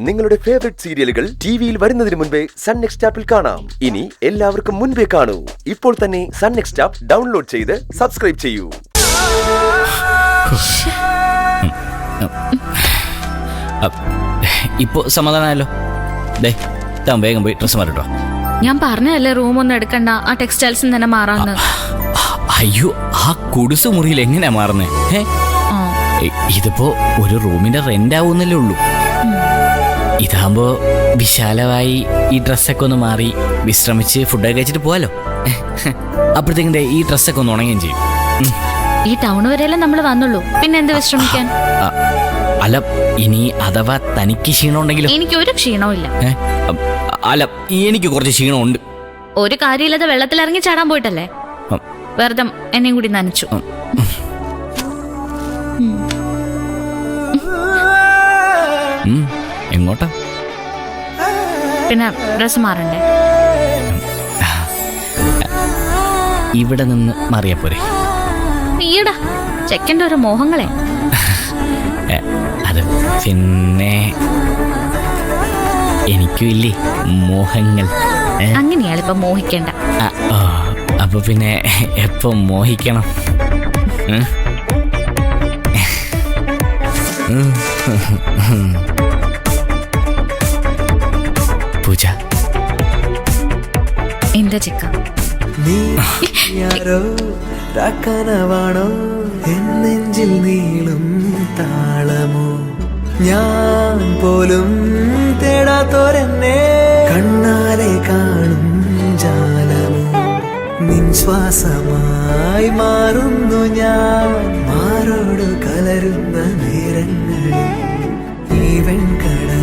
നിങ്ങളുടെ ഫേവറേറ്റ് സീരിയലുകൾ ടിവിയിൽ വരുന്നതിന് മുൻപേ സൺ നെക്സ്റ്റ് ആപ്പിൽ കാണാം. ഇനി എല്ലാവർക്കും മുൻപേ കാണൂ. ഇപ്പോൾ തന്നെ സൺ നെക്സ്റ്റ് ആപ്പ് ഡൗൺലോഡ് ചെയ്ത് സബ്സ്ക്രൈബ് ചെയ്യൂ. ഇപ്പോ സമാധാനമായല്ലോ. വേഗം പോയി ഡ്രസ് മാറിട്ടോ. ഞാൻ പറഞ്ഞല്ലേ റൂം ഒന്നും എടുക്കണ്ട, ആ ടെക്സ്റ്റൈൽസിൽ തന്നെ മാറാന്ന്. അയ്യോ, ആ കുടിസ് മുറിയിൽ എങ്ങനെയാ മാറുന്നേ? ഇതിപ്പോ ഒരു റൂമിന്റെ റെന്റ് ആവുന്നല്ലേ ഉള്ളൂ. ഇതാകുമ്പോ വിശാലമായി ഈ ഡ്രസ്സൊക്കെ ഒന്ന് മാറി വിശ്രമിച്ച് ഫുഡൊക്കെ കഴിച്ചിട്ട് പോവാലോ. അപ്പോഴത്തേക്കും ഈ ഡ്രസ്സൊക്കെ ഒന്ന് ഉണങ്ങുകയും ചെയ്യും. ഈ ടൗൺ വരെയല്ലേ നമ്മൾ വന്നുള്ളൂ, പിന്നെ എന്ത് വിശ്രമിക്കാൻ? അല്ല, ഇനി അഥവാ തനിക്ക് ക്ഷീണം ഉണ്ടെങ്കിലും. എനിക്ക് ഒരു ക്ഷീണവും ഇല്ല. അല്ല, എനിക്ക് കുറച്ച് ക്ഷീണമുണ്ട്. ഒരു കാര്യമില്ലാതെ വെള്ളത്തിൽ ഇറങ്ങി ചാടാൻ പോയിട്ടല്ലേ, വെറുതെ എന്നെയും കൂടി നനച്ചു. എങ്ങോട്ടാ? പിന്നെ ഡ്രസ് മാറണ്ടേ? ഇവിടെ നിന്ന് മാറിയാ പോരെ? ഈടാ ചെക്കൻ്റെ ഓരോ മോഹങ്ങളെ. അത് പിന്നെ എനിക്കും ഇല്ലേ മോഹങ്ങൾ. അങ്ങനെയാളിപ്പൊ മോഹിക്കണ്ട. അപ്പൊ പിന്നെ എപ്പോ മോഹിക്കണം? പൂജ, എന്താ ചിക്ക? നീ യാരോ കനവാണോ, എന്നെഞ്ചിൽ നീളും താളമോ, ഞാൻ പോലും തേടാത്തോരെന്നെ കണ്ണാലെ കാണും ജാലമോ, നിൻ ശ്വാസമായി മാറുന്നു ഞാൻ മാറോട് കലരുന്ന നേരങ്ങളിൽ ഈ വെൺകടൽ